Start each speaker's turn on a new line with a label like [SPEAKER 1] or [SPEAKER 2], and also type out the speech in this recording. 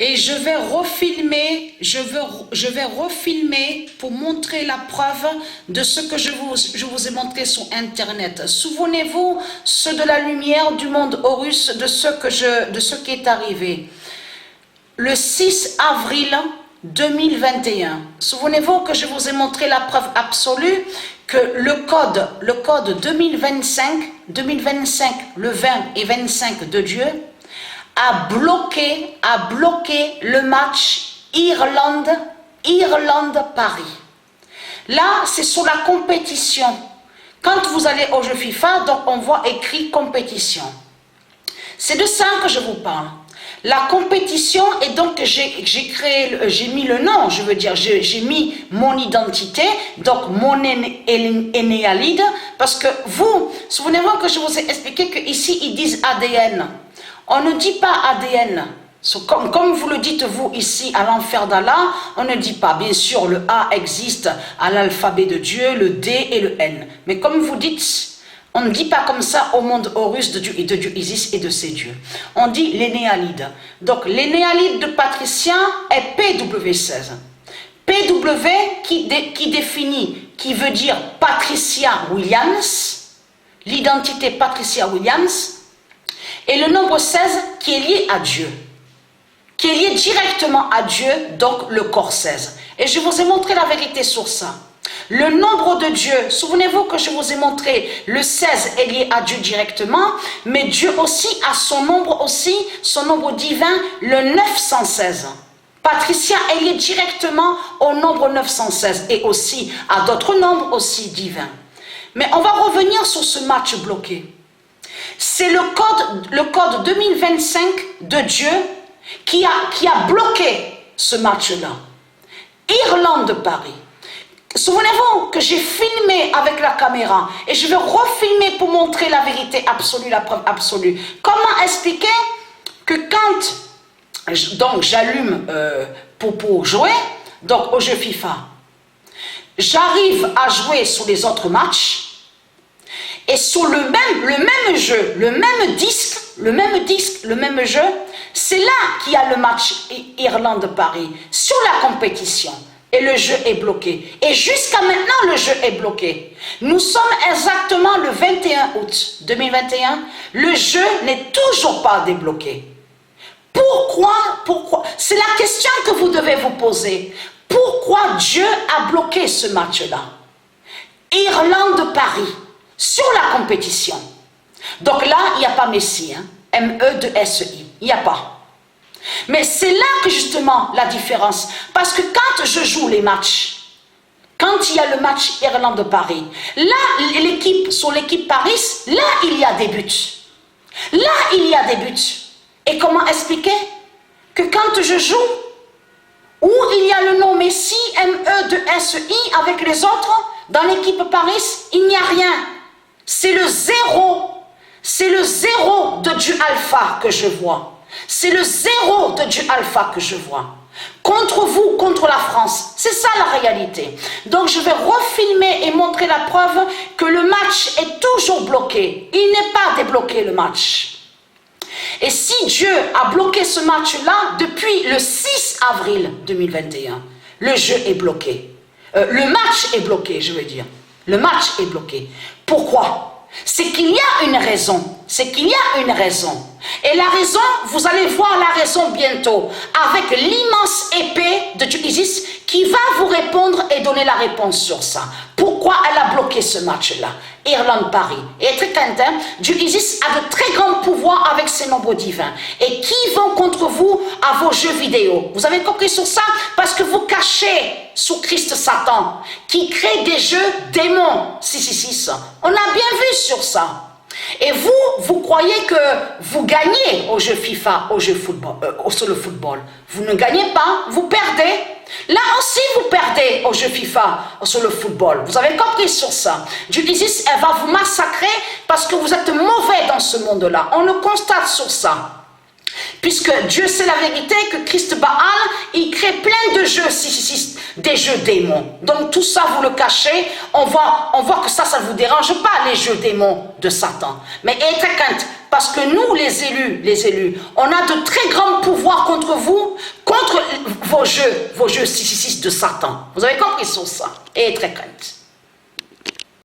[SPEAKER 1] Et je vais refilmer, je vais refilmer pour montrer la preuve de ce que je vous ai montré sur Internet. Souvenez-vous, ceux de la lumière du monde Horus, de ce qui est arrivé. Le 6 avril 2021. Souvenez-vous que je vous ai montré la preuve absolue que le code 2025, le 20 et 25 de Dieu, a bloqué le match Irlande-Paris. Là, c'est sur la compétition. Quand vous allez au jeu FIFA, donc on voit écrit compétition. C'est de ça que je vous parle. La compétition, et donc j'ai mis le nom, je veux dire, j'ai mis mon identité, donc mon Enéalide, parce que vous, souvenez-vous que je vous ai expliqué qu'ici ils disent ADN. On ne dit pas ADN. Comme vous le dites vous ici à l'enfer d'Allah, on ne dit pas. Bien sûr, le A existe à l'alphabet de Dieu, le D et le N. Mais comme vous dites, on ne dit pas comme ça au monde Horus de Dieu Isis et de ses dieux. On dit l'énéalide. Donc l'énéalide de Patricia est PW16. PW qui définit, qui veut dire Patricia Williams, l'identité Patricia Williams, et le nombre 16 qui est lié à Dieu, qui est lié directement à Dieu, donc le corps 16. Et je vous ai montré la vérité sur ça. Le nombre de Dieu, souvenez-vous que je vous ai montré, le 16 est lié à Dieu directement, mais Dieu aussi a son nombre divin, le 916. Patricia est liée directement au nombre 916 et aussi à d'autres nombres aussi divins. Mais on va revenir sur ce match bloqué. C'est le code 2025 de Dieu qui a bloqué ce match-là. Irlande-Paris. Souvenez-vous que j'ai filmé avec la caméra et je vais refilmer pour montrer la vérité absolue, la preuve absolue. Comment expliquer que quand j'allume pour jouer, donc au jeu FIFA, j'arrive à jouer sur les autres matchs et sur le même jeu, le même jeu, c'est là qu'il y a le match Irlande-Paris sur la compétition. Et le jeu est bloqué. Et jusqu'à maintenant, le jeu est bloqué. Nous sommes exactement le 21 août 2021. Le jeu n'est toujours pas débloqué. Pourquoi? C'est la question que vous devez vous poser. Pourquoi Dieu a bloqué ce match-là? Irlande-Paris, sur la compétition. Donc là, il n'y a pas Messi, hein? M-E-2-S-I. Il n'y a pas. Mais c'est là que justement la différence. Parce que quand je joue les matchs, quand il y a le match Irlande-Paris, là, sur l'équipe Paris, là, il y a des buts. Là, il y a des buts. Et comment expliquer que quand je joue, où il y a le nom Messi, M-E-2-S-I, avec les autres, dans l'équipe Paris, il n'y a rien. C'est le zéro. C'est le zéro de Dieu Alpha que je vois. C'est le zéro de Dieu Alpha que je vois. Contre vous, contre la France. C'est ça la réalité. Donc je vais refilmer et montrer la preuve que le match est toujours bloqué. Il n'est pas débloqué le match. Et si Dieu a bloqué ce match-là depuis le 6 avril 2021, le jeu est bloqué. Le match est bloqué, je veux dire. Le match est bloqué. Pourquoi? C'est qu'il y a une raison. C'est qu'il y a une raison. Et la raison, vous allez voir la raison bientôt, avec l'immense épée de Dieu Isis qui va vous répondre et donner la réponse sur ça. Pourquoi elle a bloqué ce match-là? Irlande-Paris. Et très content, Dieu Isis a de très grands pouvoirs avec ses nombres divins. Et qui vont contre vous à vos jeux vidéo? Vous avez compris sur ça? Parce que vous cachez sous Christ Satan, qui crée des jeux démons. 666. On a bien vu sur ça. Et vous croyez que vous gagnez au jeu FIFA, au jeu football, sur le football. Vous ne gagnez pas, vous perdez. Là aussi, vous perdez au jeu FIFA, sur le football. Vous avez compris sur ça. Dieu Isis, elle va vous massacrer parce que vous êtes mauvais dans ce monde-là. On le constate sur ça. Puisque Dieu sait la vérité que Christ Baal, il crée plein de jeux, des jeux démons. Donc tout ça, vous le cachez, on voit que ça ne vous dérange pas, les jeux démons de Satan. Mais ayez très crainte, parce que nous, les élus, on a de très grands pouvoirs contre vous, contre vos jeux 666 de Satan. Vous avez compris sur ça? Ayez très crainte.